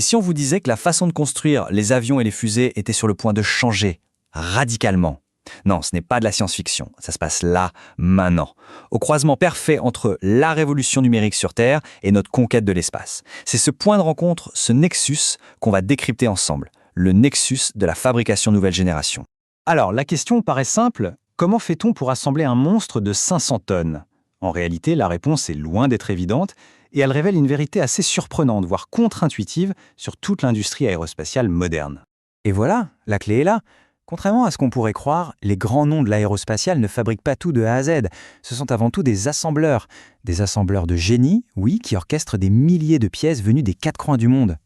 Et si on vous disait que la façon de construire les avions et les fusées était sur le point de changer radicalement? Non, ce n'est pas de la science-fiction, ça se passe là, maintenant, au croisement parfait entre la révolution numérique sur Terre et notre conquête de l'espace. C'est ce point de rencontre, ce nexus, qu'on va décrypter ensemble, le nexus de la fabrication nouvelle génération. Alors, la question paraît simple, comment fait-on pour assembler un monstre de 500 tonnes? En réalité, la réponse est loin d'être évidente, et elle révèle une vérité assez surprenante, voire contre-intuitive, sur toute l'industrie aérospatiale moderne. Et voilà, la clé est là. Contrairement à ce qu'on pourrait croire, les grands noms de l'aérospatiale ne fabriquent pas tout de A à Z. Ce sont avant tout des assembleurs. Des assembleurs de génie, oui, qui orchestrent des milliers de pièces venues des quatre coins du monde.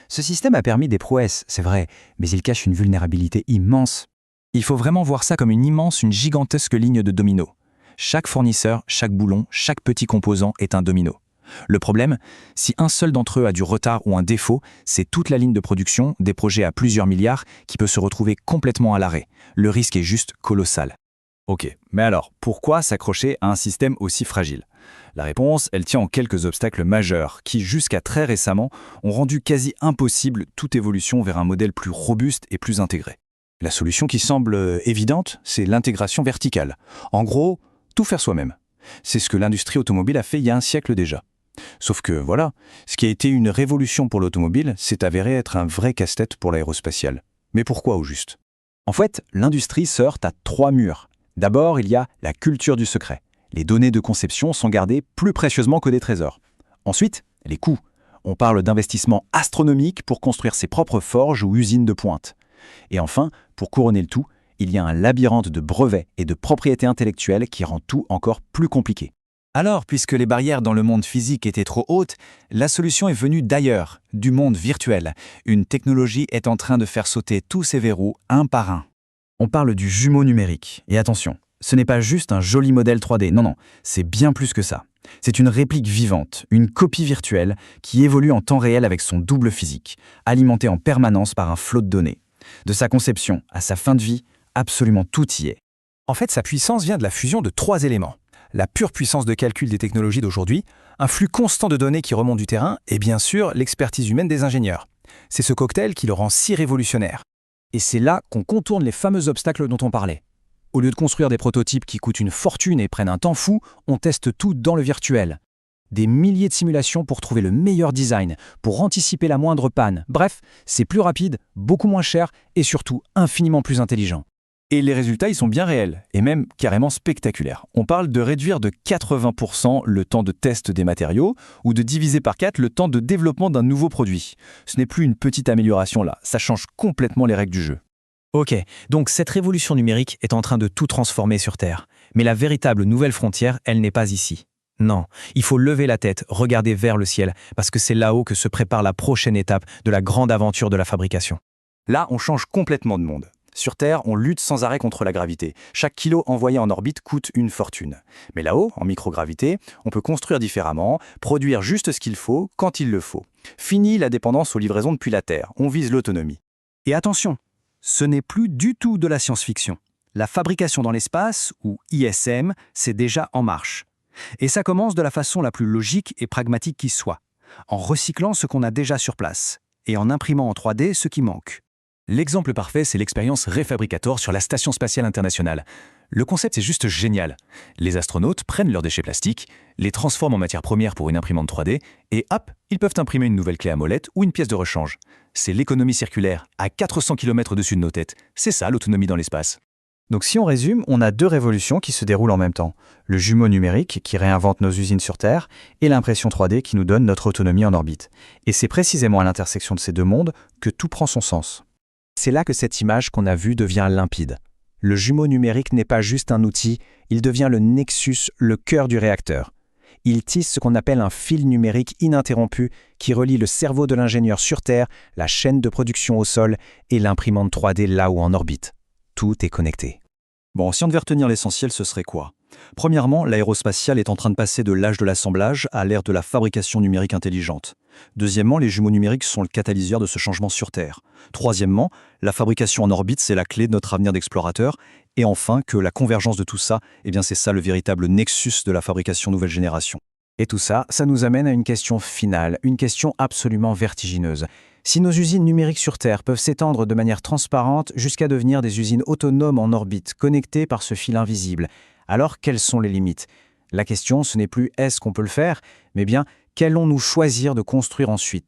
Ce système a permis des prouesses, c'est vrai, mais il cache une vulnérabilité immense. Il faut vraiment voir ça comme une gigantesque ligne de dominos. Chaque fournisseur, chaque boulon, chaque petit composant est un domino. Le problème, si un seul d'entre eux a du retard ou un défaut, c'est toute la ligne de production, des projets à plusieurs milliards, qui peut se retrouver complètement à l'arrêt. Le risque est juste colossal. Ok, mais alors, pourquoi s'accrocher à un système aussi fragile? La réponse, elle tient en quelques obstacles majeurs qui, jusqu'à très récemment, ont rendu quasi impossible toute évolution vers un modèle plus robuste et plus intégré. La solution qui semble évidente, c'est l'intégration verticale. En gros, tout faire soi-même. C'est ce que l'industrie automobile a fait il y a un siècle déjà. Sauf que, voilà, ce qui a été une révolution pour l'automobile s'est avéré être un vrai casse-tête pour l'aérospatiale. Mais pourquoi au juste? En fait, l'industrie se heurte à 3 murs. D'abord, il y a la culture du secret. Les données de conception sont gardées plus précieusement que des trésors. Ensuite, les coûts. On parle d'investissements astronomiques pour construire ses propres forges ou usines de pointe. Et enfin, pour couronner le tout, il y a un labyrinthe de brevets et de propriétés intellectuelles qui rend tout encore plus compliqué. Alors, puisque les barrières dans le monde physique étaient trop hautes, la solution est venue d'ailleurs, du monde virtuel. Une technologie est en train de faire sauter tous ces verrous un par un. On parle du jumeau numérique. Et attention, ce n'est pas juste un joli modèle 3D, non, c'est bien plus que ça. C'est une réplique vivante, une copie virtuelle qui évolue en temps réel avec son double physique, alimentée en permanence par un flot de données. De sa conception à sa fin de vie, absolument tout y est. En fait, sa puissance vient de la fusion de 3 éléments. La pure puissance de calcul des technologies d'aujourd'hui, un flux constant de données qui remonte du terrain et bien sûr l'expertise humaine des ingénieurs. C'est ce cocktail qui le rend si révolutionnaire. Et c'est là qu'on contourne les fameux obstacles dont on parlait. Au lieu de construire des prototypes qui coûtent une fortune et prennent un temps fou, on teste tout dans le virtuel. Des milliers de simulations pour trouver le meilleur design, pour anticiper la moindre panne. Bref, c'est plus rapide, beaucoup moins cher et surtout infiniment plus intelligent. Et les résultats, ils sont bien réels, et même carrément spectaculaires. On parle de réduire de 80% le temps de test des matériaux, ou de diviser par 4 le temps de développement d'un nouveau produit. Ce n'est plus une petite amélioration là, ça change complètement les règles du jeu. Ok, donc cette révolution numérique est en train de tout transformer sur Terre. Mais la véritable nouvelle frontière, elle n'est pas ici. Non, il faut lever la tête, regarder vers le ciel, parce que c'est là-haut que se prépare la prochaine étape de la grande aventure de la fabrication. Là, on change complètement de monde. Sur Terre, on lutte sans arrêt contre la gravité. Chaque kilo envoyé en orbite coûte une fortune. Mais là-haut, en microgravité, on peut construire différemment, produire juste ce qu'il faut, quand il le faut. Fini la dépendance aux livraisons depuis la Terre, on vise l'autonomie. Et attention, ce n'est plus du tout de la science-fiction. La fabrication dans l'espace, ou ISM, c'est déjà en marche. Et ça commence de la façon la plus logique et pragmatique qui soit, en recyclant ce qu'on a déjà sur place, et en imprimant en 3D ce qui manque. L'exemple parfait, c'est l'expérience Refabricator sur la Station spatiale internationale. Le concept est juste génial. Les astronautes prennent leurs déchets plastiques, les transforment en matière première pour une imprimante 3D, et hop, ils peuvent imprimer une nouvelle clé à molette ou une pièce de rechange. C'est l'économie circulaire, à 400 km au-dessus de nos têtes. C'est ça l'autonomie dans l'espace. Donc si on résume, on a 2 révolutions qui se déroulent en même temps. Le jumeau numérique qui réinvente nos usines sur Terre et l'impression 3D qui nous donne notre autonomie en orbite. Et c'est précisément à l'intersection de ces 2 mondes que tout prend son sens. C'est là que cette image qu'on a vue devient limpide. Le jumeau numérique n'est pas juste un outil, il devient le nexus, le cœur du réacteur. Il tisse ce qu'on appelle un fil numérique ininterrompu qui relie le cerveau de l'ingénieur sur Terre, la chaîne de production au sol et l'imprimante 3D là-haut en orbite. Tout est connecté. Bon, si on devait retenir l'essentiel, ce serait quoi? Premièrement, l'aérospatiale est en train de passer de l'âge de l'assemblage à l'ère de la fabrication numérique intelligente. Deuxièmement, les jumeaux numériques sont le catalyseur de ce changement sur Terre. Troisièmement, la fabrication en orbite, c'est la clé de notre avenir d'explorateur. Et enfin, que la convergence de tout ça, c'est ça le véritable nexus de la fabrication nouvelle génération. Et tout ça, ça nous amène à une question finale, une question absolument vertigineuse. Si nos usines numériques sur Terre peuvent s'étendre de manière transparente jusqu'à devenir des usines autonomes en orbite, connectées par ce fil invisible, alors quelles sont les limites? La question, ce n'est plus est-ce qu'on peut le faire, mais bien qu'allons-nous choisir de construire ensuite?